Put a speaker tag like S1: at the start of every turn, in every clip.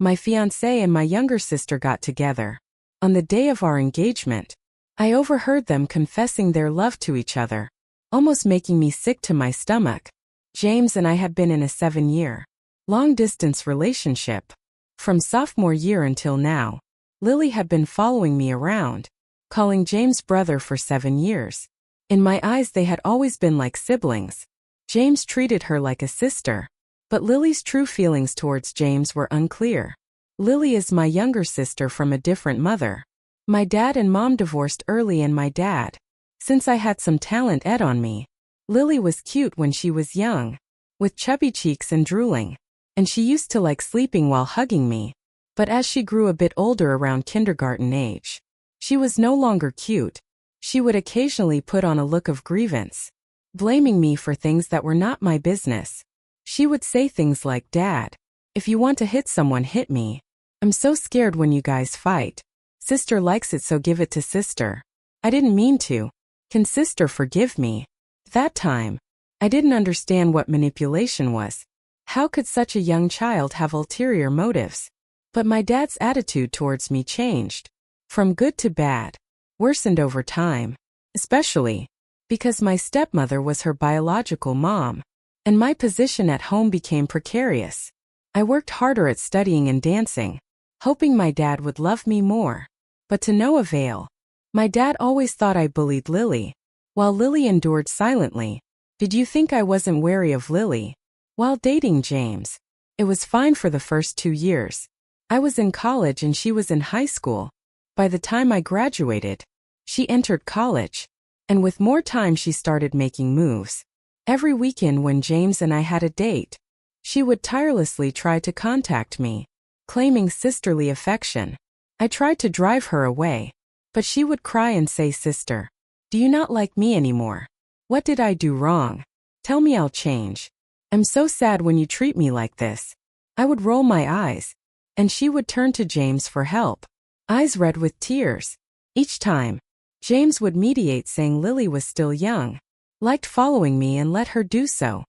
S1: My fiancé and my younger sister got together. On the day of our engagement, I overheard them confessing their love to each other, almost making me sick to my stomach. James and I had been in a 7-year, long-distance relationship. From sophomore year until now, Lily had been following me around, calling James brother for 7 years. In my eyes they had always been like siblings. James treated her like a sister. But Lily's true feelings towards James were unclear. Lily is my younger sister from a different mother. My dad and mom divorced early and my dad, since I had some talent ed on me. Lily was cute when she was young, with chubby cheeks and drooling, and she used to like sleeping while hugging me. But as she grew a bit older around kindergarten age, she was no longer cute. She would occasionally put on a look of grievance, blaming me for things that were not my business. She would say things like, "Dad, if you want to hit someone, hit me. I'm so scared when you guys fight. Sister likes it, so give it to sister. I didn't mean to. Can sister forgive me?" That time, I didn't understand what manipulation was. How could such a young child have ulterior motives? But my dad's attitude towards me changed. From good to bad. Worsened over time. Especially because my stepmother was her biological mom, and my position at home became precarious. I worked harder at studying and dancing, hoping my dad would love me more. But to no avail. My dad always thought I bullied Lily, while Lily endured silently. Did you think I wasn't wary of Lily? While dating James, it was fine for the first 2 years. I was in college and she was in high school. By the time I graduated, she entered college, and with more time she started making moves. Every weekend when James and I had a date, she would tirelessly try to contact me, claiming sisterly affection. I tried to drive her away, but she would cry and say, "Sister, do you not like me anymore? What did I do wrong? Tell me, I'll change. I'm so sad when you treat me like this." I would roll my eyes, and she would turn to James for help, eyes red with tears. Each time, James would mediate, saying Lily was still young, liked following me, and let her do so.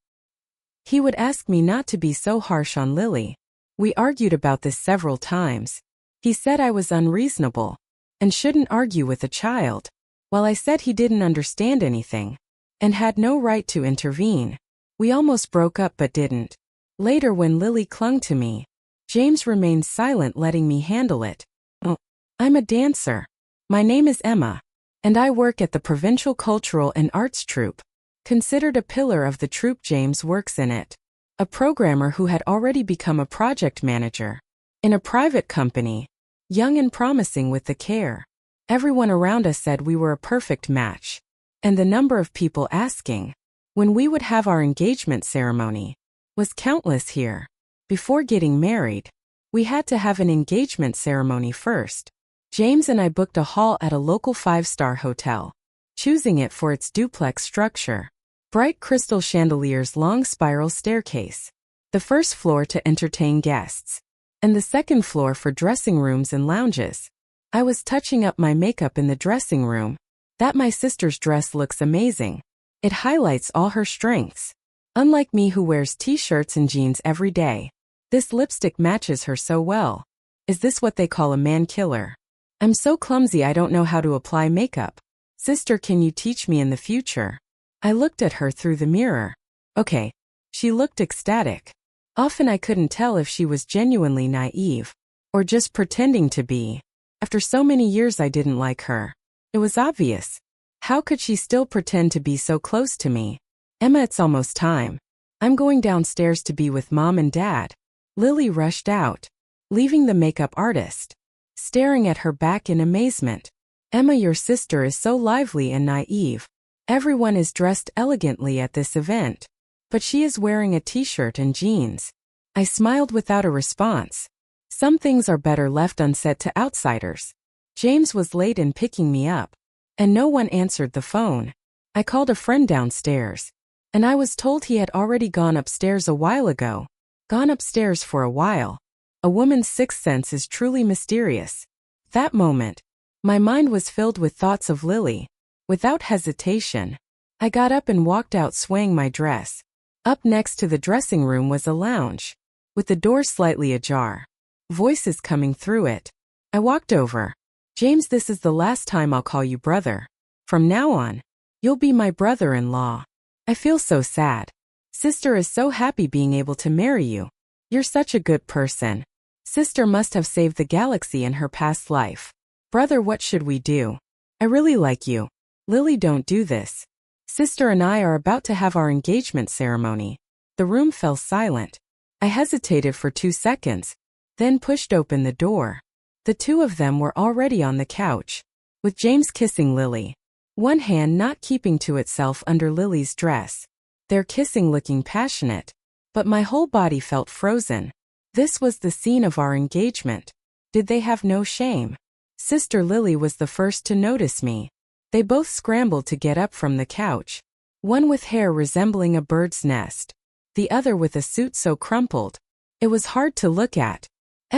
S1: He would ask me not to be so harsh on Lily. We argued about this several times. He said I was unreasonable and shouldn't argue with a child, while I said he didn't understand anything and had no right to intervene. We almost broke up but didn't. Later, when Lily clung to me, James remained silent, letting me handle it. "Oh, I'm a dancer. My name is Emma, and I work at the Provincial Cultural and Arts Troupe." Considered a pillar of the troupe, James works in it. A programmer who had already become a project manager in a private company, young and promising with the care. Everyone around us said we were a perfect match, and the number of people asking when we would have our engagement ceremony was countless here. Before getting married, we had to have an engagement ceremony first. James and I booked a hall at a local 5-star hotel, choosing it for its duplex structure. Bright crystal chandeliers, long spiral staircase. The first floor to entertain guests, and the second floor for dressing rooms and lounges. I was touching up my makeup in the dressing room. That my sister's dress looks amazing. It highlights all her strengths. Unlike me, who wears t-shirts and jeans every day, this lipstick matches her so well. Is this what they call a man killer? I'm so clumsy, I don't know how to apply makeup. Sister, can you teach me in the future? I looked at her through the mirror. Okay. She looked ecstatic. Often I couldn't tell if she was genuinely naive or just pretending to be. After so many years I didn't like her. It was obvious. How could she still pretend to be so close to me? "Emma, it's almost time. I'm going downstairs to be with Mom and Dad." Lily rushed out, leaving the makeup artist staring at her back in amazement. "Emma, your sister is so lively and naive. Everyone is dressed elegantly at this event, but she is wearing a t-shirt and jeans." I smiled without a response. Some things are better left unsaid to outsiders. James was late in picking me up, and no one answered the phone. I called a friend downstairs, and I was told he had already gone upstairs a while ago. Gone upstairs for a while. A woman's sixth sense is truly mysterious. That moment, my mind was filled with thoughts of Lily. Without hesitation, I got up and walked out, swaying my dress. Up next to the dressing room was a lounge, with the door slightly ajar. voices coming through it. I walked over. James, this is the last time I'll call you brother. From now on, you'll be my brother-in-law. I feel so sad. Sister is so happy being able to marry you. You're such a good person. Sister must have saved the galaxy in her past life. Brother, what should we do? I really like you. Lily, don't do this. Sister and I are about to have our engagement ceremony. The room fell silent. I hesitated for 2 seconds, then pushed open the door. The two of them were already on the couch, with James kissing Lily, one hand not keeping to itself under Lily's dress. Their kissing looking passionate, but my whole body felt frozen. This was the scene of our engagement. Did they have no shame? Sister Lily was the first to notice me. They both scrambled to get up from the couch, one with hair resembling a bird's nest, the other with a suit so crumpled it was hard to look at.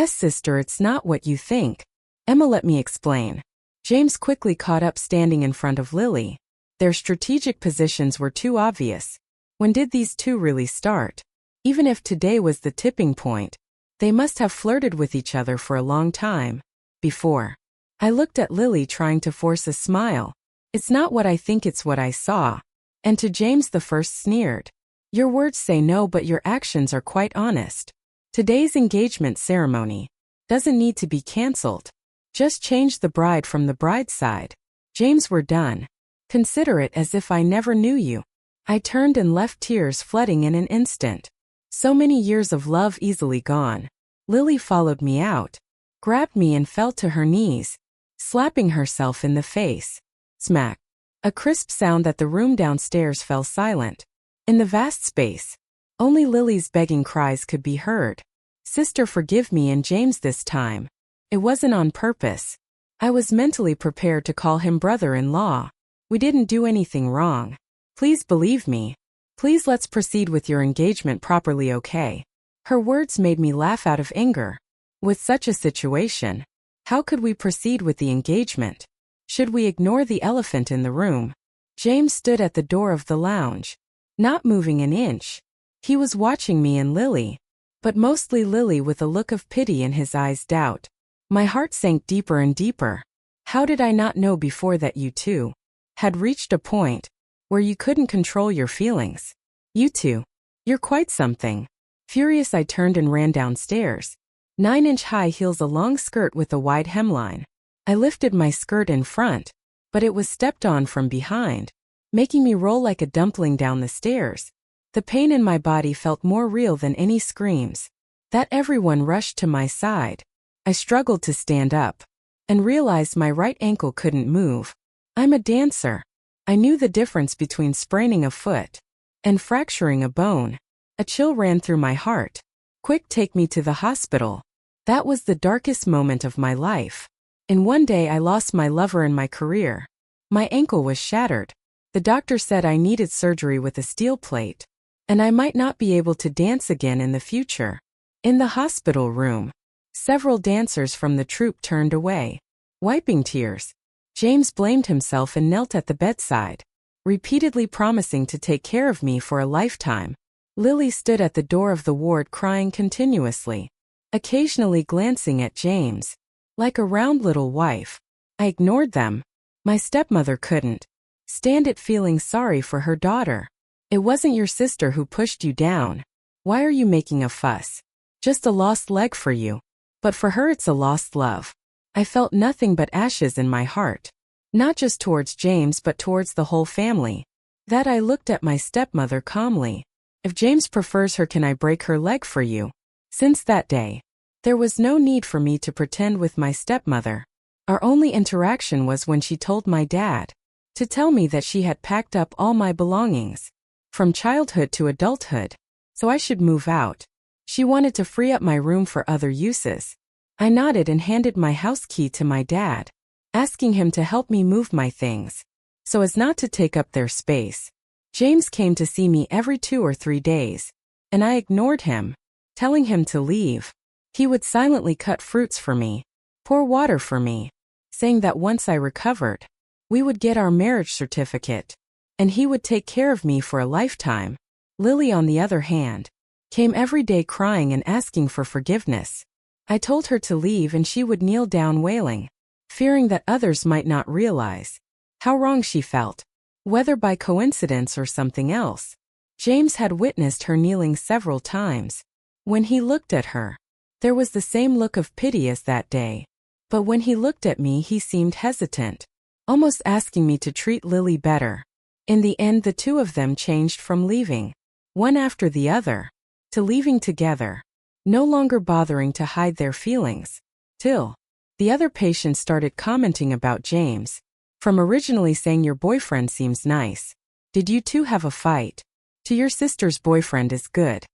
S1: Sister, it's not what you think. Emma, let me explain. James quickly caught up, standing in front of Lily. Their strategic positions were too obvious. When did these two really start? Even if today was the tipping point, they must have flirted with each other for a long time before. I looked at Lily, trying to force a smile. It's not what I think, it's what I saw. And to James, the first sneered. Your words say no, but your actions are quite honest. Today's engagement ceremony doesn't need to be cancelled. Just change the bride from the bride's side. James, we're done. Consider it as if I never knew you. I turned and left, tears flooding in an instant. So many years of love easily gone. Lily followed me out, grabbed me and fell to her knees, slapping herself in the face. Smack. A crisp sound that the room downstairs fell silent. In the vast space, only Lily's begging cries could be heard. Sister, forgive me, and James this time. It wasn't on purpose. I was mentally prepared to call him brother-in-law. We didn't do anything wrong. Please believe me. Please, let's proceed with your engagement properly, okay? Her words made me laugh out of anger. With such a situation, how could we proceed with the engagement? Should we ignore the elephant in the room? James stood at the door of the lounge, not moving an inch. He was watching me and Lily, but mostly Lily, with a look of pity in his eyes, doubt. My heart sank deeper and deeper. How did I not know before that you two had reached a point where you couldn't control your feelings? You two, you're quite something. Furious, I turned and ran downstairs. 9-inch high heels, a long skirt with a wide hemline. I lifted my skirt in front, but it was stepped on from behind, making me roll like a dumpling down the stairs. The pain in my body felt more real than any screams. That everyone rushed to my side. I struggled to stand up and realized my right ankle couldn't move. I'm a dancer. I knew the difference between spraining a foot and fracturing a bone. A chill ran through my heart. Quick, take me to the hospital. That was the darkest moment of my life. In one day I lost my lover and my career. My ankle was shattered. The doctor said I needed surgery with a steel plate, and I might not be able to dance again in the future. In the hospital room, several dancers from the troupe turned away, wiping tears. James blamed himself and knelt at the bedside, repeatedly promising to take care of me for a lifetime. Lily stood at the door of the ward, crying continuously, occasionally glancing at James, like a round little wife. I ignored them. My stepmother couldn't stand it, feeling sorry for her daughter. It wasn't your sister who pushed you down. Why are you making a fuss? Just a lost leg for you. But for her it's a lost love. I felt nothing but ashes in my heart. Not just towards James, but towards the whole family. That I looked at my stepmother calmly. If James prefers her, can I break her leg for you? Since that day, there was no need for me to pretend with my stepmother. Our only interaction was when she told my dad to tell me that she had packed up all my belongings, from childhood to adulthood, so I should move out. She wanted to free up my room for other uses. I nodded and handed my house key to my dad, asking him to help me move my things, so as not to take up their space. James came to see me every 2 or 3 days, and I ignored him, telling him to leave. He would silently cut fruits for me, pour water for me, saying that once I recovered, we would get our marriage certificate, and he would take care of me for a lifetime. Lily, on the other hand, came every day crying and asking for forgiveness. I told her to leave and she would kneel down wailing, fearing that others might not realize how wrong she felt, whether by coincidence or something else. James had witnessed her kneeling several times. When he looked at her, there was the same look of pity as that day. But when he looked at me, he seemed hesitant, almost asking me to treat Lily better. In the end, the two of them changed from leaving, one after the other, to leaving together, no longer bothering to hide their feelings, till the other patients started commenting about James, from originally saying your boyfriend seems nice, did you two have a fight, to your sister's boyfriend is good.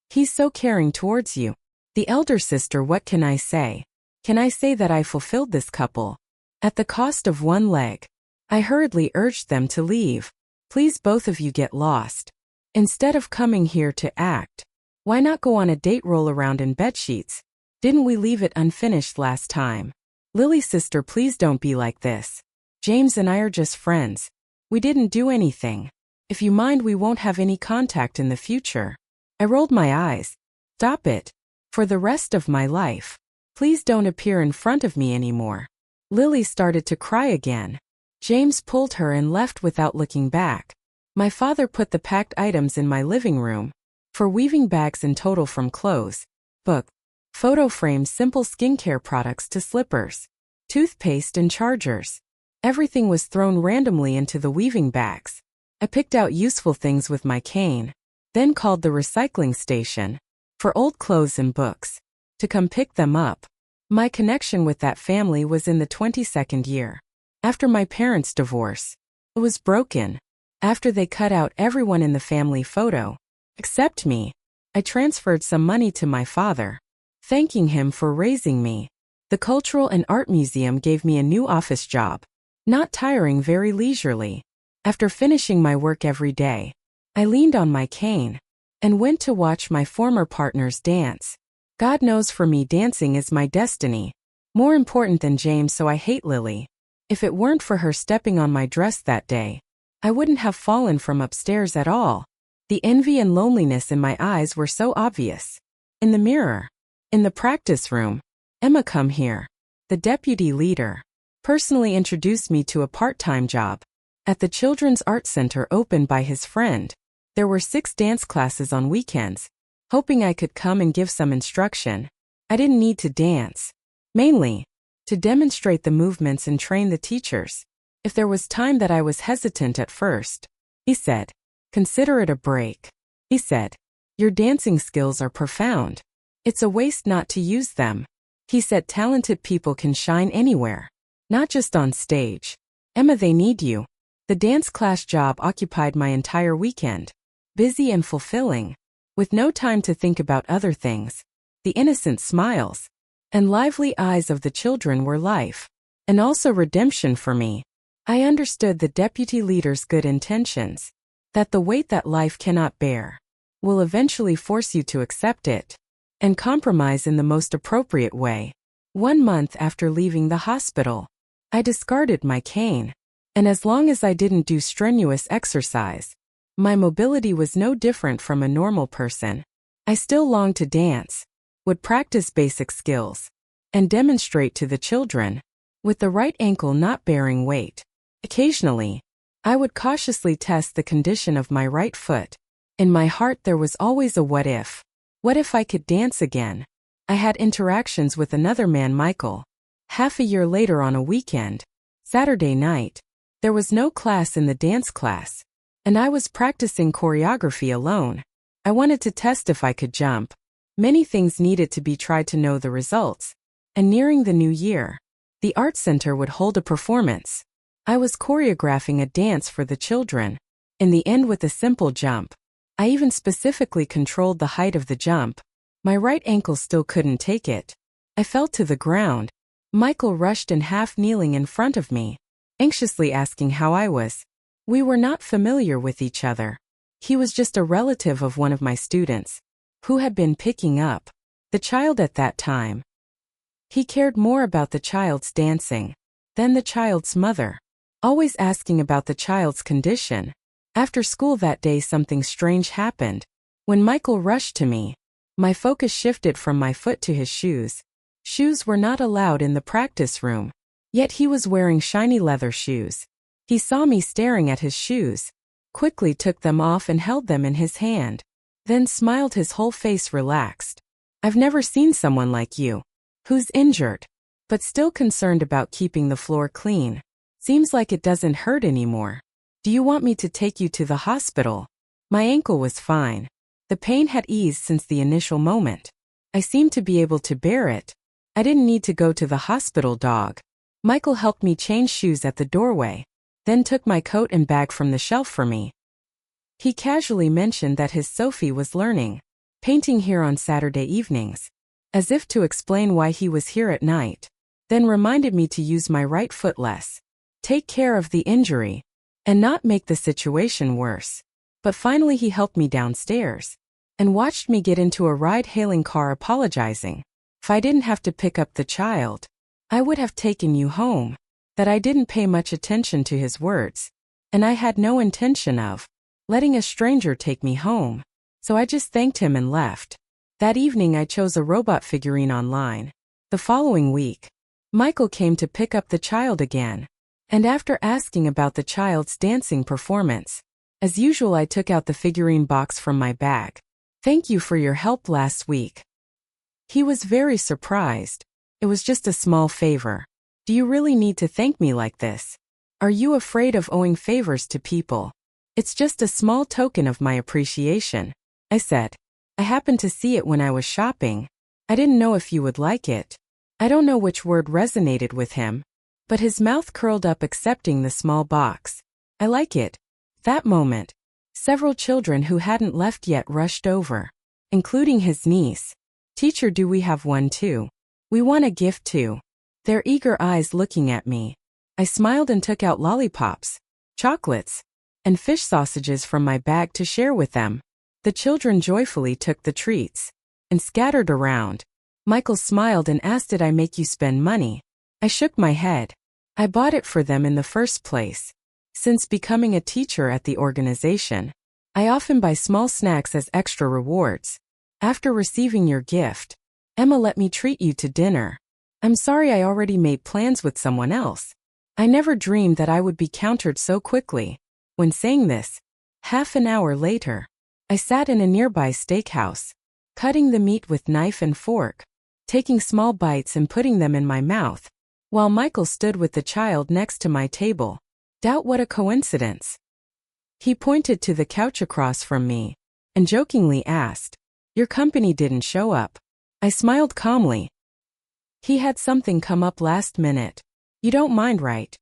S1: He's so caring towards you. The elder sister, what can I say? Can I say that I fulfilled this couple at the cost of one leg? I hurriedly urged them to leave. Please, both of you get lost. Instead of coming here to act, why not go on a date, roll around in bedsheets? Didn't we leave it unfinished last time? Lily's sister, please don't be like this. James and I are just friends. We didn't do anything. If you mind, we won't have any contact in the future. I rolled my eyes. Stop it. For the rest of my life. Please don't appear in front of me anymore. Lily started to cry again. James pulled her and left without looking back. My father put the packed items in my living room. For weaving bags in total, from clothes, book, photo frames, simple skincare products to slippers, toothpaste and chargers. Everything was thrown randomly into the weaving bags. I picked out useful things with my cane, then called the recycling station for old clothes and books to come pick them up. My connection with that family was in the 22nd year. After my parents' divorce, it was broken. After they cut out everyone in the family photo, except me, I transferred some money to my father, thanking him for raising me. The Cultural and Art Museum gave me a new office job, not tiring, very leisurely. After finishing my work every day, I leaned on my cane and went to watch my former partners dance. God knows, for me, dancing is my destiny, more important than James, so I hate Lily. If it weren't for her stepping on my dress that day, I wouldn't have fallen from upstairs at all. The envy and loneliness in my eyes were so obvious. In the mirror, in the practice room, Emma, come here. The deputy leader personally introduced me to a part-time job at the Children's Art Center opened by his friend. There were 6 dance classes on weekends, hoping I could come and give some instruction. I didn't need to dance, mainly to demonstrate the movements and train the teachers. If there was time that I was hesitant at first, he said, consider it a break. He said, your dancing skills are profound. It's a waste not to use them. He said, talented people can shine anywhere, not just on stage. Emma, they need you. The dance class job occupied my entire weekend, busy and fulfilling, with no time to think about other things. The innocent smiles and lively eyes of the children were life, and also redemption for me. I understood the deputy leader's good intentions, that the weight that life cannot bear will eventually force you to accept it and compromise in the most appropriate way. 1 month after leaving the hospital, I discarded my cane, and as long as I didn't do strenuous exercise, my mobility was no different from a normal person. I still longed to dance, would practice basic skills, and demonstrate to the children, with the right ankle not bearing weight. Occasionally, I would cautiously test the condition of my right foot. In my heart there was always a what if. What if I could dance again? I had interactions with another man, Michael. Half a year later, on a weekend, Saturday night, there was no class in the dance class, and I was practicing choreography alone. I wanted to test if I could jump. Many things needed to be tried to know the results. And nearing the new year, the art center would hold a performance. I was choreographing a dance for the children. In the end, with a simple jump, I even specifically controlled the height of the jump. My right ankle still couldn't take it. I fell to the ground. Michael rushed in, half kneeling in front of me, anxiously asking how I was. We were not familiar with each other. He was just a relative of one of my students, who had been picking up the child at that time. He cared more about the child's dancing than the child's mother, always asking about the child's condition. After school that day, something strange happened. When Michael rushed to me, My focus shifted from my foot to his shoes. Shoes were not allowed in the practice room, yet he was wearing shiny leather shoes. He saw me staring at his shoes, quickly took them off and held them in his hand, then smiled, his whole face relaxed. I've never seen someone like you, who's injured, but still concerned about keeping the floor clean. Seems like it doesn't hurt anymore. Do you want me to take you to the hospital? My ankle was fine. The pain had eased since the initial moment. I seemed to be able to bear it. I didn't need to go to the hospital, dog. Michael helped me change shoes at the doorway, then took my coat and bag from the shelf for me. He casually mentioned that his Sophie was learning painting here on Saturday evenings, as if to explain why he was here at night, then reminded me to use my right foot less, take care of the injury, and not make the situation worse. But finally he helped me downstairs and watched me get into a ride-hailing car, apologizing. If I didn't have to pick up the child, I would have taken you home. That I didn't pay much attention to his words, and I had no intention of letting a stranger take me home, so I just thanked him and left. That evening I chose a robot figurine online. The following week, Michael came to pick up the child again, and after asking about the child's dancing performance, as usual I took out the figurine box from my bag. Thank you for your help last week. He was very surprised. It was just a small favor. Do you really need to thank me like this? Are you afraid of owing favors to people? It's just a small token of my appreciation, I said. I happened to see it when I was shopping. I didn't know if you would like it. I don't know which word resonated with him, but his mouth curled up accepting the small box. I like it. That moment, several children who hadn't left yet rushed over, including his niece. Teacher, do we have one too? We want a gift too. Their eager eyes looking at me. I smiled and took out lollipops, chocolates, and fish sausages from my bag to share with them. The children joyfully took the treats and scattered around. Michael smiled and asked, did I make you spend money? I shook my head. I bought it for them in the first place. Since becoming a teacher at the organization, I often buy small snacks as extra rewards. After receiving your gift, Emma let me treat you to dinner. I'm sorry I already made plans with someone else. I never dreamed that I would be countered so quickly. When saying this, half an hour later, I sat in a nearby steakhouse, cutting the meat with knife and fork, taking small bites and putting them in my mouth, while Michael stood with the child next to my table. Doubt what a coincidence. He pointed to the couch across from me and jokingly asked, your company didn't show up. I smiled calmly. He had something come up last minute. You don't mind, right?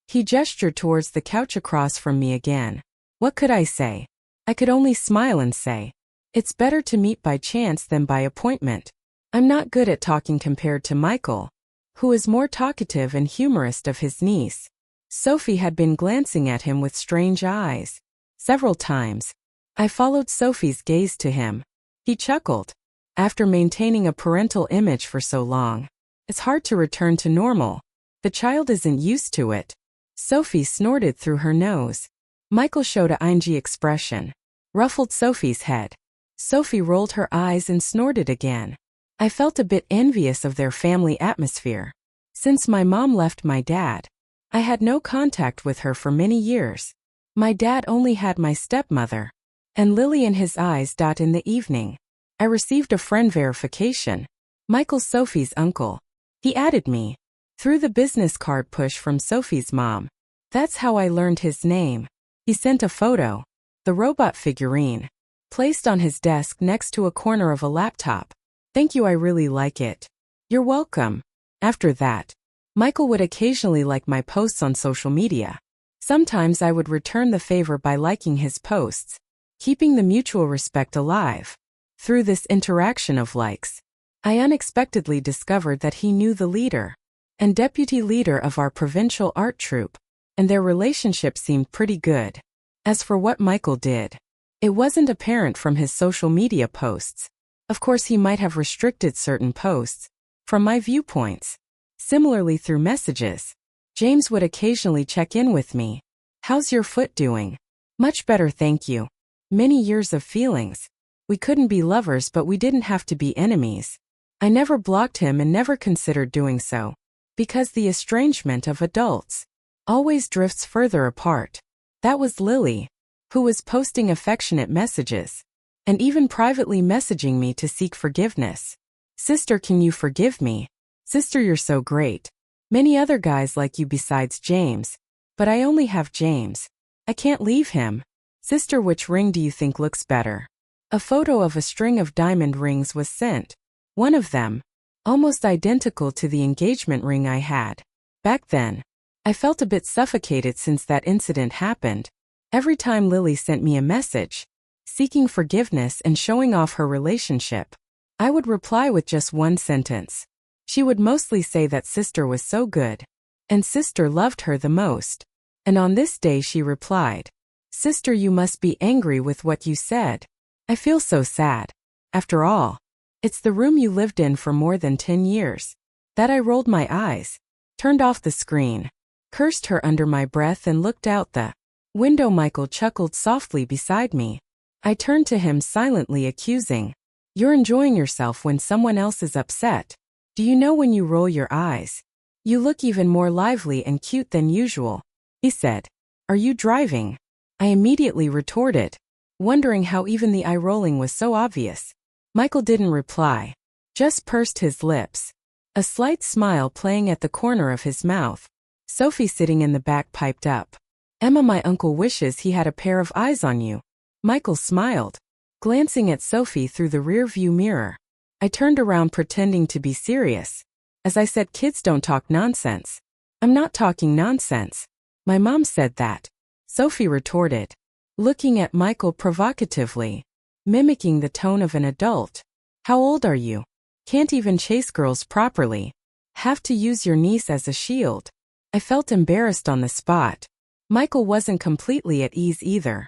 S1: He gestured towards the couch across from me again. What could I say? I could only smile and say, it's better to meet by chance than by appointment. I'm not good at talking compared to Michael, who is more talkative and humorous of his niece. Sophie had been glancing at him with strange eyes. Several times, I followed Sophie's gaze to him. He chuckled. After maintaining a parental image for so long, it's hard to return to normal. The child isn't used to it. Sophie snorted through her nose. Michael showed a ing expression, ruffled Sophie's head. Sophie rolled her eyes and snorted again. I felt a bit envious of their family atmosphere. Since my mom left my dad, I had no contact with her for many years. My dad only had my stepmother, and Lily in his eyes. In the evening, I received a friend verification. Michael, Sophie's uncle. He added me through the business card push from Sophie's mom. That's how I learned his name. He sent a photo, the robot figurine, placed on his desk next to a corner of a laptop. Thank you, I really like it. You're welcome. After that, Michael would occasionally like my posts on social media. Sometimes I would return the favor by liking his posts, keeping the mutual respect alive. Through this interaction of likes, I unexpectedly discovered that he knew the leader and deputy leader of our provincial art troupe, and their relationship seemed pretty good. As for what Michael did, it wasn't apparent from his social media posts. Of course, he might have restricted certain posts from my viewpoints. Similarly, through messages, James would occasionally check in with me. How's your foot doing? Much better, thank you. Many years of feelings. We couldn't be lovers, but we didn't have to be enemies. I never blocked him and never considered doing so, because the estrangement of adults always drifts further apart. That was Lily, who was posting affectionate messages, and even privately messaging me to seek forgiveness. Sister, can you forgive me? Sister, you're so great. Many other guys like you besides James, but I only have James. I can't leave him. Sister, which ring do you think looks better? A photo of a string of diamond rings was sent. One of them, almost identical to the engagement ring I had back then. I felt a bit suffocated since that incident happened. Every time Lily sent me a message, seeking forgiveness and showing off her relationship, I would reply with just one sentence. She would mostly say that sister was so good, and sister loved her the most. And on this day she replied, Sister, you must be angry with what you said. I feel so sad. After all, it's the room you lived in for more than 10 years. That I rolled my eyes, turned off the screen, cursed her under my breath and looked out the window. Michael chuckled softly beside me. I turned to him silently, accusing, You're enjoying yourself when someone else is upset. Do you know when you roll your eyes, you look even more lively and cute than usual? He said. Are you driving? I immediately retorted, wondering how even the eye rolling was so obvious. Michael didn't reply, just pursed his lips, a slight smile playing at the corner of his mouth. Sophie, sitting in the back, piped up. Emma, my uncle wishes he had a pair of eyes on you. Michael smiled, glancing at Sophie through the rear-view mirror. I turned around pretending to be serious. As I said, kids don't talk nonsense. I'm not talking nonsense. My mom said that. Sophie retorted, looking at Michael provocatively, mimicking the tone of an adult. How old are you? Can't even chase girls properly. Have to use your niece as a shield. I felt embarrassed on the spot. Michael wasn't completely at ease either.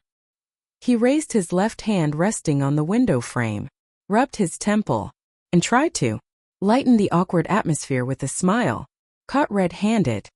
S1: He raised his left hand resting on the window frame, rubbed his temple, and tried to lighten the awkward atmosphere with a smile. Caught red-handed.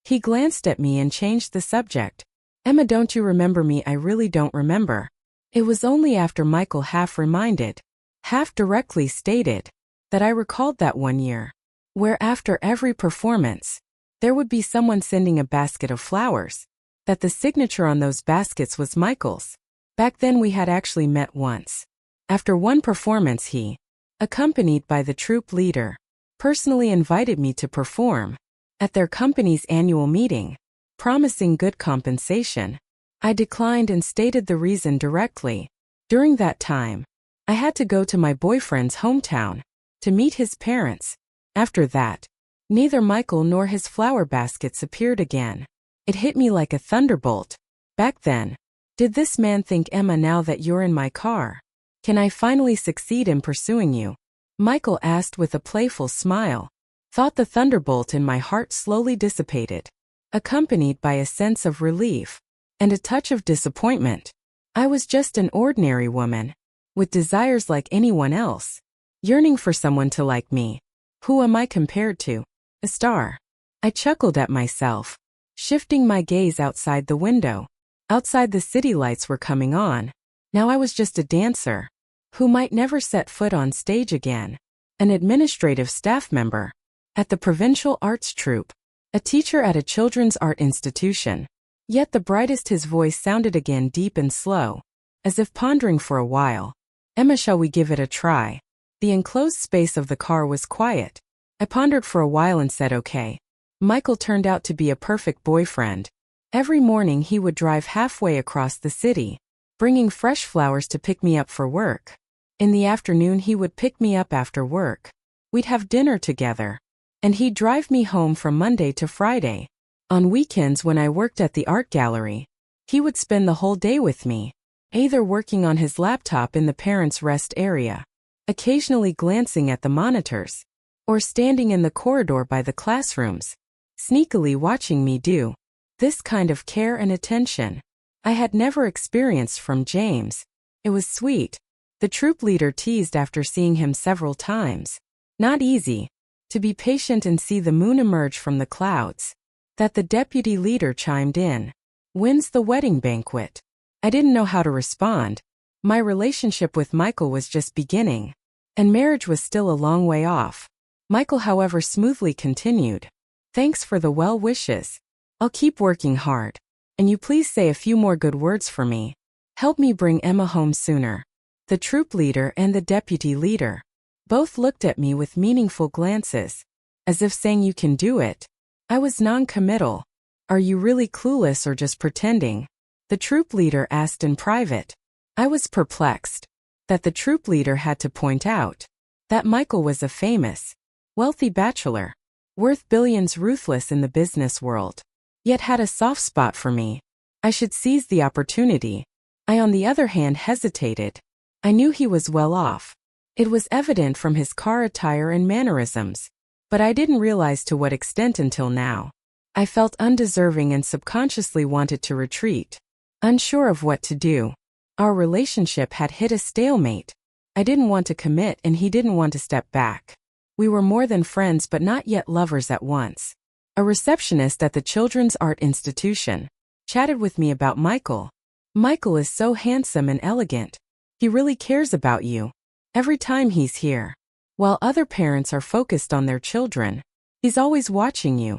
S1: He glanced at me and changed the subject. Emma, don't you remember me? I really don't remember. It was only after Michael half reminded, half directly stated, that I recalled that one year, where after every performance, there would be someone sending a basket of flowers, that the signature on those baskets was Michael's. Back then we had actually met once. After one performance he, accompanied by the troupe leader, personally invited me to perform at their company's annual meeting, promising good compensation. I declined and stated the reason directly. During that time, I had to go to my boyfriend's hometown to meet his parents. After that, neither Michael nor his flower baskets appeared again. It hit me like a thunderbolt. Back then, did this man think, Emma, now that you're in my car, can I finally succeed in pursuing you? Michael asked with a playful smile. Thought the thunderbolt in my heart slowly dissipated, accompanied by a sense of relief and a touch of disappointment. I was just an ordinary woman, with desires like anyone else, yearning for someone to like me. Who am I compared to? A star. I chuckled at myself, shifting my gaze outside the window. Outside, the city lights were coming on. Now I was just a dancer, who might never set foot on stage again, an administrative staff member at the provincial arts troupe, a teacher at a children's art institution. Yet the brightest, his voice sounded again, deep and slow, as if pondering for a while. Emma, shall we give it a try? The enclosed space of the car was quiet. I pondered for a while and said okay. Michael turned out to be a perfect boyfriend. Every morning he would drive halfway across the city, bringing fresh flowers to pick me up for work. In the afternoon he would pick me up after work. We'd have dinner together, and he'd drive me home from Monday to Friday. On weekends when I worked at the art gallery, he would spend the whole day with me, either working on his laptop in the parents' rest area, occasionally glancing at the monitors, or standing in the corridor by the classrooms, sneakily watching me do this kind of care and attention. I had never experienced from James. It was sweet. The troop leader teased after seeing him several times. Not easy to be patient and see the moon emerge from the clouds. That the deputy leader chimed in. When's the wedding banquet? I didn't know how to respond. My relationship with Michael was just beginning, and marriage was still a long way off. Michael, however, smoothly continued. Thanks for the well wishes. I'll keep working hard. And you please say a few more good words for me. Help me bring Emma home sooner. The troop leader and the deputy leader both looked at me with meaningful glances, as if saying you can do it. I was non-committal. Are you really clueless or just pretending? The troop leader asked in private. I was perplexed that the troop leader had to point out that Michael was a famous, wealthy bachelor, worth billions, ruthless in the business world, yet had a soft spot for me. I should seize the opportunity. I, on the other hand, hesitated. I knew he was well off. It was evident from his car attire and mannerisms, but I didn't realize to what extent until now. I felt undeserving and subconsciously wanted to retreat, unsure of what to do. Our relationship had hit a stalemate. I didn't want to commit and he didn't want to step back. We were more than friends but not yet lovers at once. A receptionist at the Children's Art Institution chatted with me about Michael. Michael is so handsome and elegant. He really cares about you. Every time he's here. While other parents are focused on their children, he's always watching you.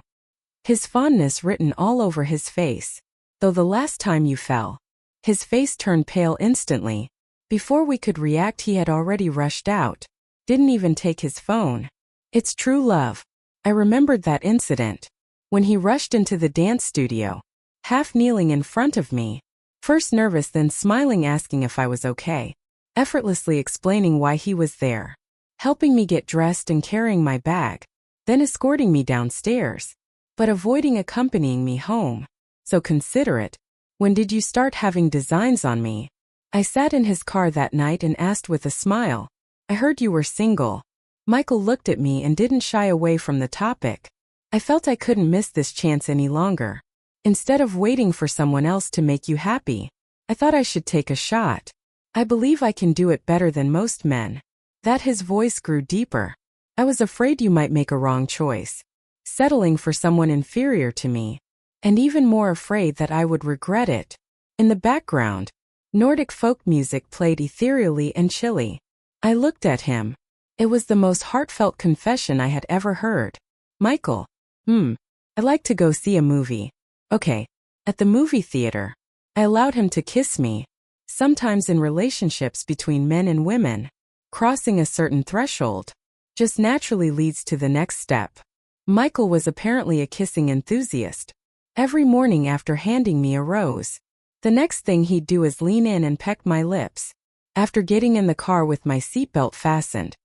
S1: His fondness written all over his face. Though the last time you fell, his face turned pale instantly. Before we could react, he had already rushed out. Didn't even take his phone. It's true love. I remembered that incident. When he rushed into the dance studio, half kneeling in front of me. First nervous, then smiling, asking if I was okay. Effortlessly explaining why he was there. Helping me get dressed and carrying my bag. Then escorting me downstairs. But avoiding accompanying me home. So considerate. When did you start having designs on me? I sat in his car that night and asked with a smile. I heard you were single. Michael looked at me and didn't shy away from the topic. I felt I couldn't miss this chance any longer. Instead of waiting for someone else to make you happy, I thought I should take a shot. I believe I can do it better than most men. That his voice grew deeper. I was afraid you might make a wrong choice, settling for someone inferior to me, and even more afraid that I would regret it. In the background, Nordic folk music played ethereally and chilly. I looked at him. It was the most heartfelt confession I had ever heard. Michael, I'd like to go see a movie. Okay. At the movie theater. I allowed him to kiss me. Sometimes in relationships between men and women, crossing a certain threshold just naturally leads to the next step. Michael was apparently a kissing enthusiast. Every morning after handing me a rose, the next thing he'd do is lean in and peck my lips. After getting in the car with my seatbelt fastened,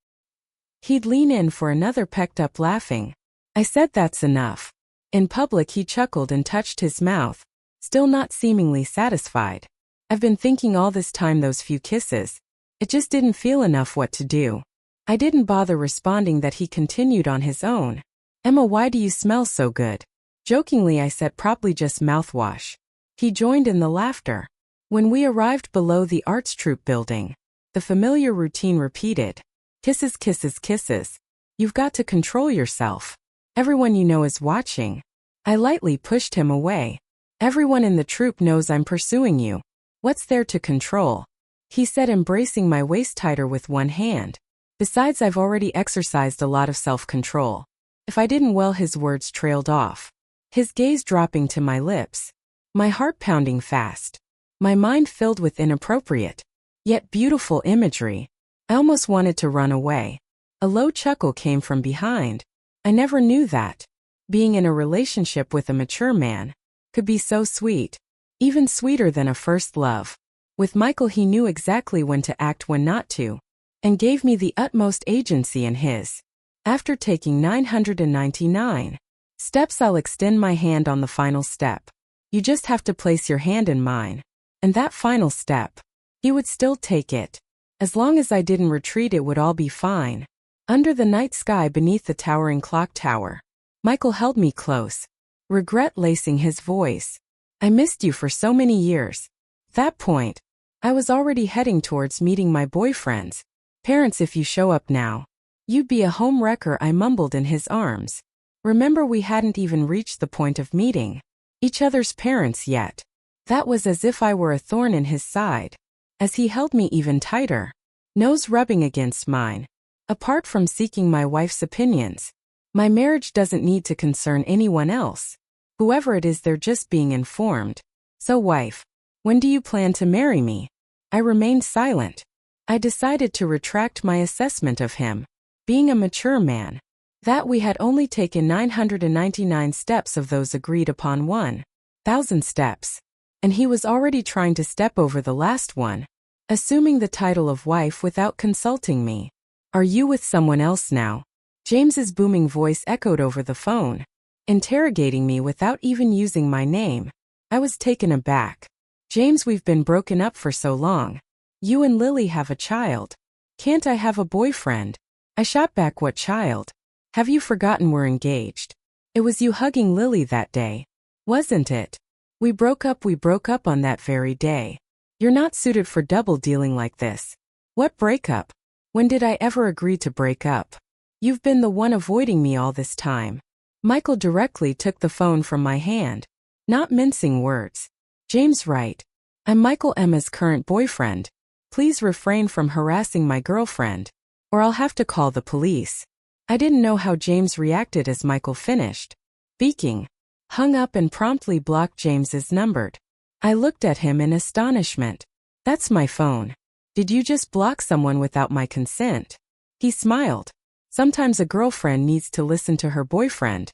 S1: he'd lean in for another, pecked up, laughing. I said that's enough. In public he chuckled and touched his mouth, still not seemingly satisfied. I've been thinking all this time those few kisses. It just didn't feel enough. What to do? I didn't bother responding that he continued on his own. Emma, why do you smell so good? Jokingly I said, probably just mouthwash. He joined in the laughter. When we arrived below the arts troupe building, the familiar routine repeated. Kisses, kisses, kisses. You've got to control yourself. Everyone you know is watching. I lightly pushed him away. Everyone in the troupe knows I'm pursuing you. What's there to control? He said, embracing my waist tighter with one hand. Besides, I've already exercised a lot of self-control. If I didn't, well, his words trailed off. His gaze dropping to my lips. My heart pounding fast. My mind filled with inappropriate, yet beautiful imagery. I almost wanted to run away. A low chuckle came from behind. I never knew that being in a relationship with a mature man could be so sweet. Even sweeter than a first love. With Michael he knew exactly when to act, when not to, and gave me the utmost agency in his. After taking 999 steps, I'll extend my hand on the final step. You just have to place your hand in mine. And that final step, he would still take it. As long as I didn't retreat, it would all be fine. Under the night sky beneath the towering clock tower, Michael held me close, regret lacing his voice. I missed you for so many years. At that point, I was already heading towards meeting my boyfriend's parents. If you show up now, you'd be a home wrecker, I mumbled in his arms. Remember, we hadn't even reached the point of meeting each other's parents yet. That was as if I were a thorn in his side. as he held me even tighter, nose rubbing against mine. Apart from seeking my wife's opinions, my marriage doesn't need to concern anyone else. Whoever it is, they're just being informed. So wife, when do you plan to marry me? I remained silent. I decided to retract my assessment of him, being a mature man, that we had only taken 999 steps of those agreed upon 1,000 steps, and he was already trying to step over the last one, assuming the title of wife without consulting me. Are you with someone else now? James's booming voice echoed over the phone, interrogating me without even using my name. I was taken aback. James, we've been broken up for so long. You and Lily have a child. Can't I have a boyfriend? I shot back, what child? Have you forgotten we're engaged? It was you hugging Lily that day, wasn't it? We broke up on that very day. You're not suited for double dealing like this. What breakup? When did I ever agree to break up? You've been the one avoiding me all this time. Michael directly took the phone from my hand, not mincing words. James, right. I'm Michael, Emma's current boyfriend. Please refrain from harassing my girlfriend, or I'll have to call the police. I didn't know how James reacted as Michael finished speaking, hung up and promptly blocked James's number. I looked at him in astonishment. That's my phone. Did you just block someone without my consent? He smiled. Sometimes a girlfriend needs to listen to her boyfriend.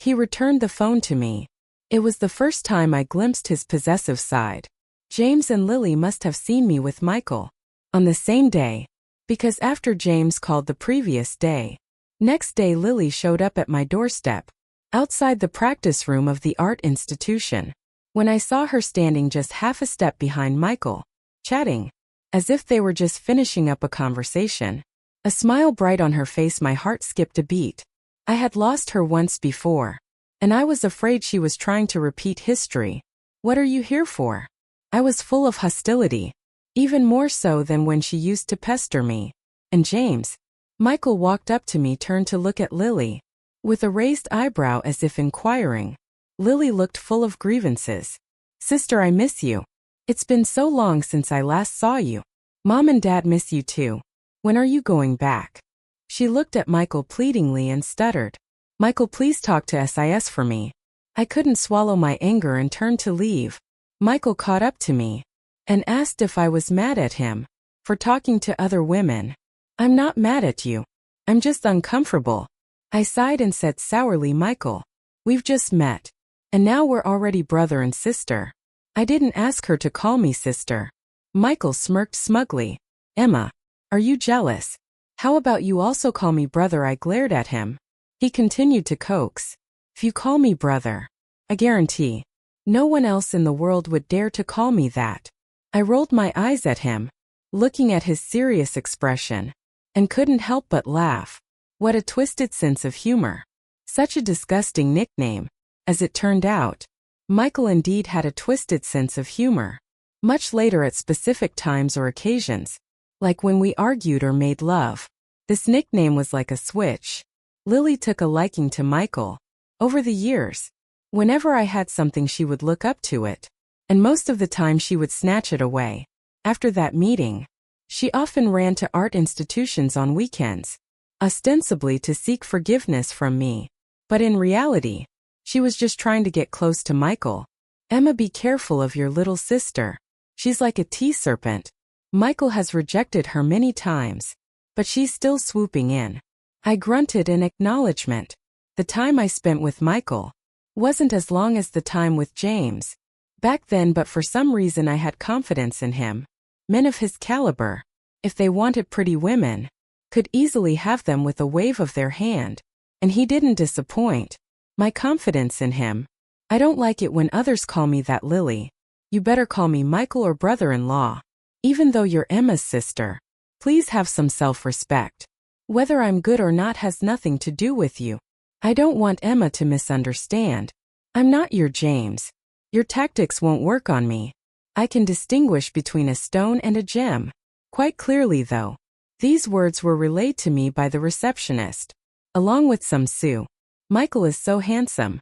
S1: He returned the phone to me. It was the first time I glimpsed his possessive side. James and Lily must have seen me with Michael on the same day, because after James called the previous day, next day Lily showed up at my doorstep, outside the practice room of the art institution. When I saw her standing just half a step behind Michael, chatting, as if they were just finishing up a conversation, a smile bright on her face, my heart skipped a beat. I had lost her once before, and I was afraid she was trying to repeat history. What are you here for? I was full of hostility, even more so than when she used to pester me. And James? Michael walked up to me, turned to look at Lily, with a raised eyebrow as if inquiring. Lily looked full of grievances. Sister, I miss you. It's been so long since I last saw you. Mom and Dad miss you too. When are you going back? She looked at Michael pleadingly and stuttered. Michael, please talk to SIS for me. I couldn't swallow my anger and turned to leave. Michael caught up to me and asked if I was mad at him for talking to other women. I'm not mad at you. I'm just uncomfortable. I sighed and said sourly, Michael, we've just met, and now we're already brother and sister. I didn't ask her to call me sister. Michael smirked smugly. Emma, are you jealous? How about you also call me brother? I glared at him. He continued to coax. If you call me brother, I guarantee no one else in the world would dare to call me that. I rolled my eyes at him, looking at his serious expression, and couldn't help but laugh. What a twisted sense of humor. Such a disgusting nickname. As it turned out, Michael indeed had a twisted sense of humor. Much later, at specific times or occasions, like when we argued or made love, this nickname was like a switch. Lily took a liking to Michael. Over the years, whenever I had something, she would look up to it, and most of the time she would snatch it away. After that meeting, she often ran to art institutions on weekends, ostensibly to seek forgiveness from me. But in reality, she was just trying to get close to Michael. Emma, be careful of your little sister. She's like a tea serpent. Michael has rejected her many times, but she's still swooping in. I grunted in acknowledgement. The time I spent with Michael wasn't as long as the time with James back then, but for some reason I had confidence in him. Men of his caliber, if they wanted pretty women, could easily have them with a wave of their hand, and he didn't disappoint. My confidence in him. I don't like it when others call me that, Lily. You better call me Michael or brother-in-law. Even though you're Emma's sister, please have some self-respect. Whether I'm good or not has nothing to do with you. I don't want Emma to misunderstand. I'm not your James. Your tactics won't work on me. I can distinguish between a stone and a gem. Quite clearly, though. These words were relayed to me by the receptionist, along with some Sue. Michael is so handsome.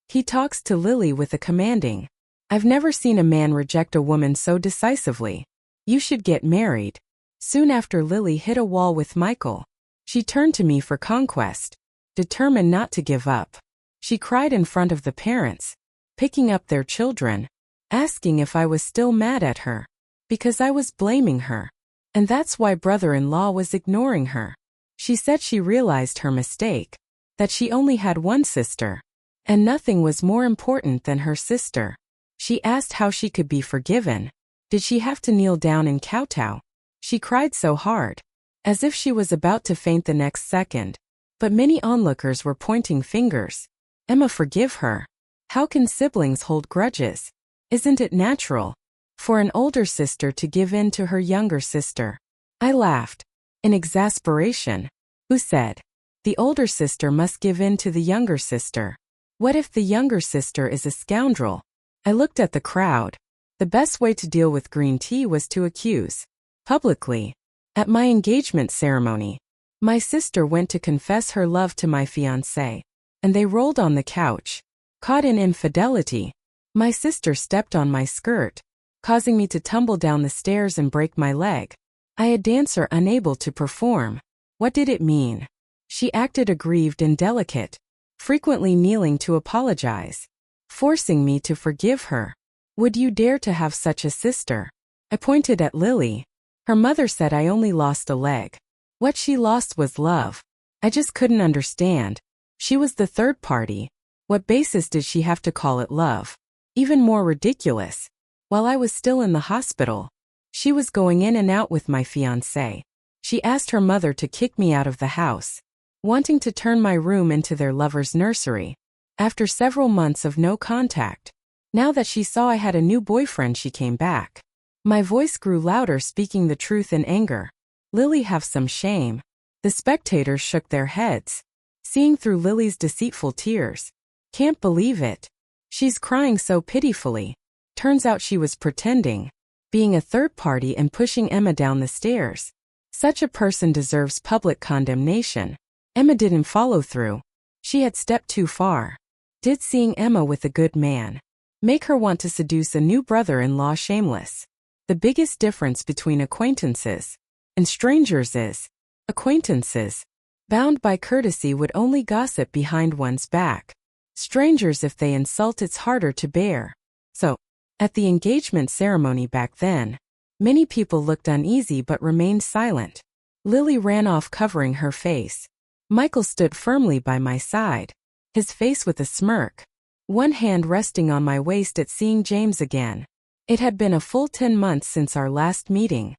S1: He talks to Lily with a commanding. I've never seen a man reject a woman so decisively. You should get married. Soon after, Lily hit a wall with Michael. She turned to me for conquest, determined not to give up. She cried in front of the parents, picking up their children, asking if I was still mad at her, because I was blaming her. And that's why brother-in-law was ignoring her. She said she realized her mistake, that she only had one sister, and nothing was more important than her sister. She asked how she could be forgiven. Did she have to kneel down and kowtow? She cried so hard, as if she was about to faint the next second. But many onlookers were pointing fingers. Emma, forgive her. How can siblings hold grudges? Isn't it natural for an older sister to give in to her younger sister? I laughed, in exasperation. Who said? The older sister must give in to the younger sister. What if the younger sister is a scoundrel? I looked at the crowd. The best way to deal with green tea was to accuse. Publicly. At my engagement ceremony, my sister went to confess her love to my fiancé, and they rolled on the couch. Caught in infidelity, my sister stepped on my skirt, causing me to tumble down the stairs and break my leg. I, a dancer unable to perform. What did it mean? She acted aggrieved and delicate, frequently kneeling to apologize, forcing me to forgive her. Would you dare to have such a sister? I pointed at Lily. Her mother said I only lost a leg. What she lost was love. I just couldn't understand. She was the third party. What basis did she have to call it love? Even more ridiculous. While I was still in the hospital, she was going in and out with my fiancé. She asked her mother to kick me out of the house, wanting to turn my room into their lover's nursery. After several months of no contact, now that she saw I had a new boyfriend, she came back. My voice grew louder, speaking the truth in anger. Lily, have some shame. The spectators shook their heads, seeing through Lily's deceitful tears. Can't believe it. She's crying so pitifully. Turns out she was pretending, being a third party and pushing Emma down the stairs. Such a person deserves public condemnation. Emma didn't follow through. She had stepped too far. Did seeing Emma with a good man make her want to seduce a new brother-in-law shameless? The biggest difference between acquaintances and strangers is, acquaintances, bound by courtesy, would only gossip behind one's back. Strangers, if they insult, it's harder to bear. So, at the engagement ceremony back then, many people looked uneasy but remained silent. Lily ran off covering her face. Michael stood firmly by my side, his face with a smirk, one hand resting on my waist at seeing James again. It had been a full 10 months since our last meeting.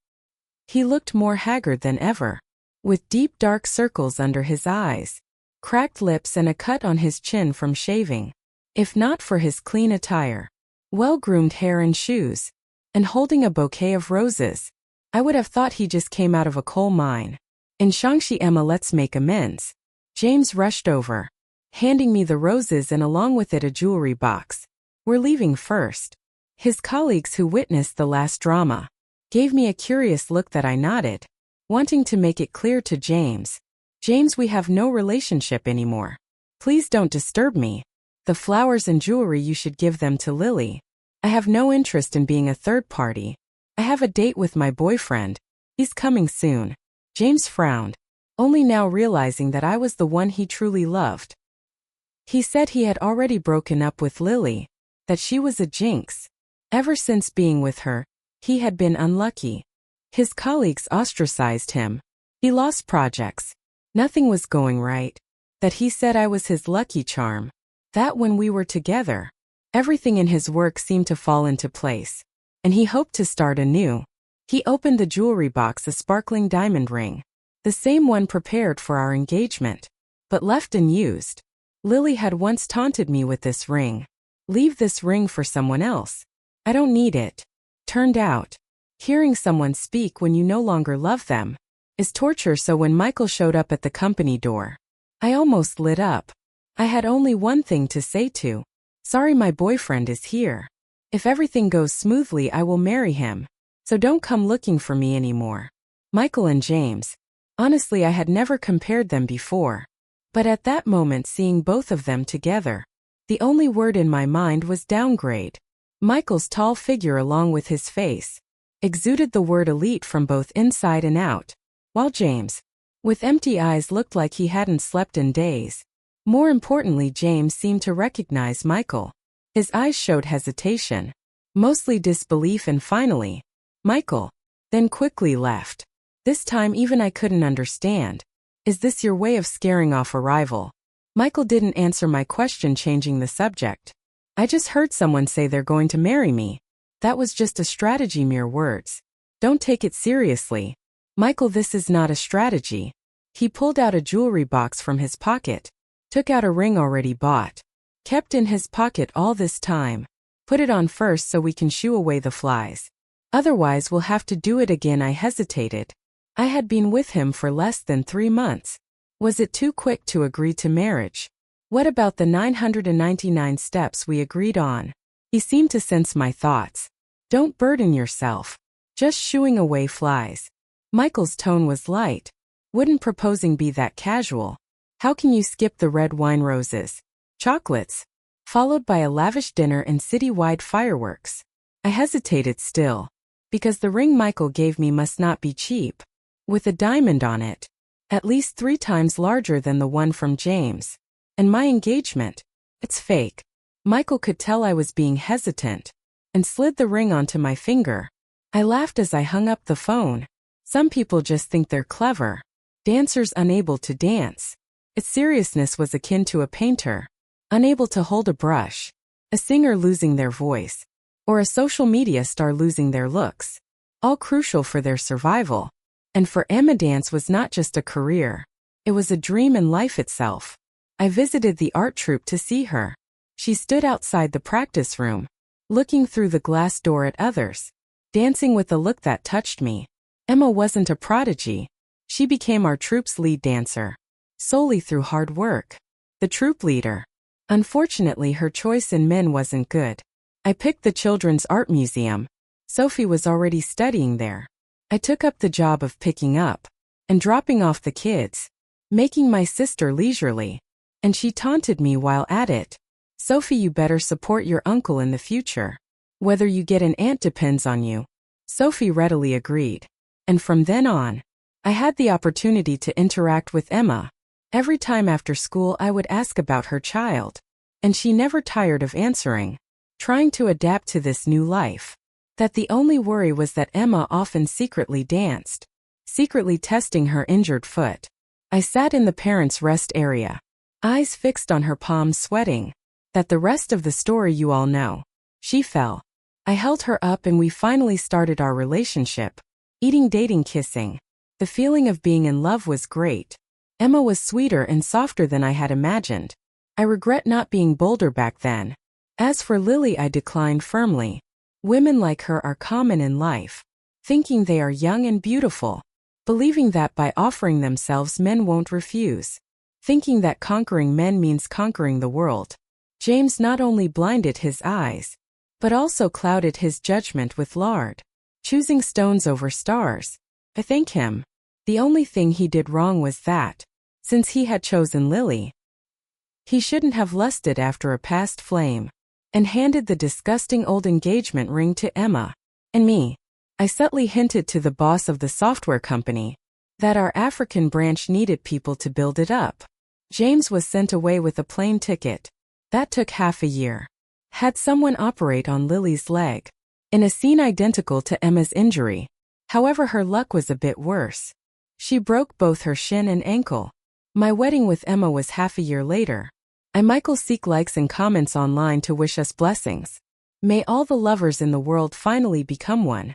S1: He looked more haggard than ever, with deep dark circles under his eyes, cracked lips and a cut on his chin from shaving. If not for his clean attire, well-groomed hair and shoes, and holding a bouquet of roses, I would have thought he just came out of a coal mine. In Shangxi, Emma, let's make amends. James rushed over, handing me the roses and along with it a jewelry box. We're leaving first. His colleagues who witnessed the last drama gave me a curious look that I nodded, wanting to make it clear to James. James, we have no relationship anymore. Please don't disturb me. The flowers and jewelry, you should give them to Lily. I have no interest in being a third party. I have a date with my boyfriend. He's coming soon. James frowned, only now realizing that I was the one he truly loved. He said he had already broken up with Lily, that she was a jinx. Ever since being with her, he had been unlucky. His colleagues ostracized him. He lost projects. Nothing was going right. That he said I was his lucky charm. That when we were together, everything in his work seemed to fall into place, and he hoped to start anew. He opened the jewelry box, a sparkling diamond ring, the same one prepared for our engagement, but left unused. Lily had once taunted me with this ring. Leave this ring for someone else. I don't need it. Turned out, hearing someone speak when you no longer love them is torture. So when Michael showed up at the company door, I almost lit up. I had only one thing to say to. Sorry, my boyfriend is here. If everything goes smoothly, I will marry him. So don't come looking for me anymore. Michael and James. Honestly, I had never compared them before. But at that moment, seeing both of them together, the only word in my mind was downgrade. Michael's tall figure along with his face, exuded the word elite from both inside and out, while James, with empty eyes, looked like he hadn't slept in days. More importantly, James seemed to recognize Michael. His eyes showed hesitation, mostly disbelief, and finally, Michael, then quickly left. This time even I couldn't understand. Is this your way of scaring off a rival? Michael didn't answer my question, changing the subject. I just heard someone say they're going to marry me. That was just a strategy, mere words. Don't take it seriously. Michael, this is not a strategy. He pulled out a jewelry box from his pocket, took out a ring already bought, kept in his pocket all this time. Put it on first so we can shoo away the flies. Otherwise we'll have to do it again. I hesitated. I had been with him for less than 3 months. Was it too quick to agree to marriage? What about the 999 steps we agreed on? He seemed to sense my thoughts. Don't burden yourself. Just shooing away flies. Michael's tone was light. Wouldn't proposing be that casual? How can you skip the red wine, roses, chocolates, followed by a lavish dinner and city-wide fireworks? I hesitated still, because the ring Michael gave me must not be cheap, with a diamond on it, at least 3 times larger than the one from James. And my engagement, it's fake. Michael could tell I was being hesitant, and slid the ring onto my finger. I laughed as I hung up the phone. Some people just think they're clever. Dancers unable to dance. Its seriousness was akin to a painter unable to hold a brush, a singer losing their voice, or a social media star losing their looks, all crucial for their survival. And for Emma, dance was not just a career. It was a dream and life itself. I visited the art troupe to see her. She stood outside the practice room, looking through the glass door at others, dancing with a look that touched me. Emma wasn't a prodigy. She became our troupe's lead dancer, solely through hard work. The troupe leader. Unfortunately, her choice in men wasn't good. I picked the Children's Art Museum. Sophie was already studying there. I took up the job of picking up and dropping off the kids, making my sister leisurely. And she taunted me while at it. Sophie, you better support your uncle in the future. Whether you get an aunt depends on you. Sophie readily agreed. And from then on, I had the opportunity to interact with Emma. Every time after school I would ask about her child, and she never tired of answering, trying to adapt to this new life. That the only worry was that Emma often secretly danced, secretly testing her injured foot. I sat in the parents' rest area, eyes fixed on her palms, sweating. That the rest of the story you all know. She fell. I held her up and we finally started our relationship. Eating, dating, kissing. The feeling of being in love was great. Emma was sweeter and softer than I had imagined. I regret not being bolder back then. As for Lily, I declined firmly. Women like her are common in life, thinking they are young and beautiful, believing that by offering themselves men won't refuse, thinking that conquering men means conquering the world. James not only blinded his eyes, but also clouded his judgment with lard, choosing stones over stars. I thank him. The only thing he did wrong was that, since he had chosen Lily, he shouldn't have lusted after a past flame, and handed the disgusting old engagement ring to Emma and me. I subtly hinted to the boss of the software company that our African branch needed people to build it up. James was sent away with a plane ticket. That took half a year. Had someone operate on Lily's leg, in a scene identical to Emma's injury. However, her luck was a bit worse. She broke both her shin and ankle. My wedding with Emma was half a year later. Michael seek likes and comments online to wish us blessings. May all the lovers in the world finally become one.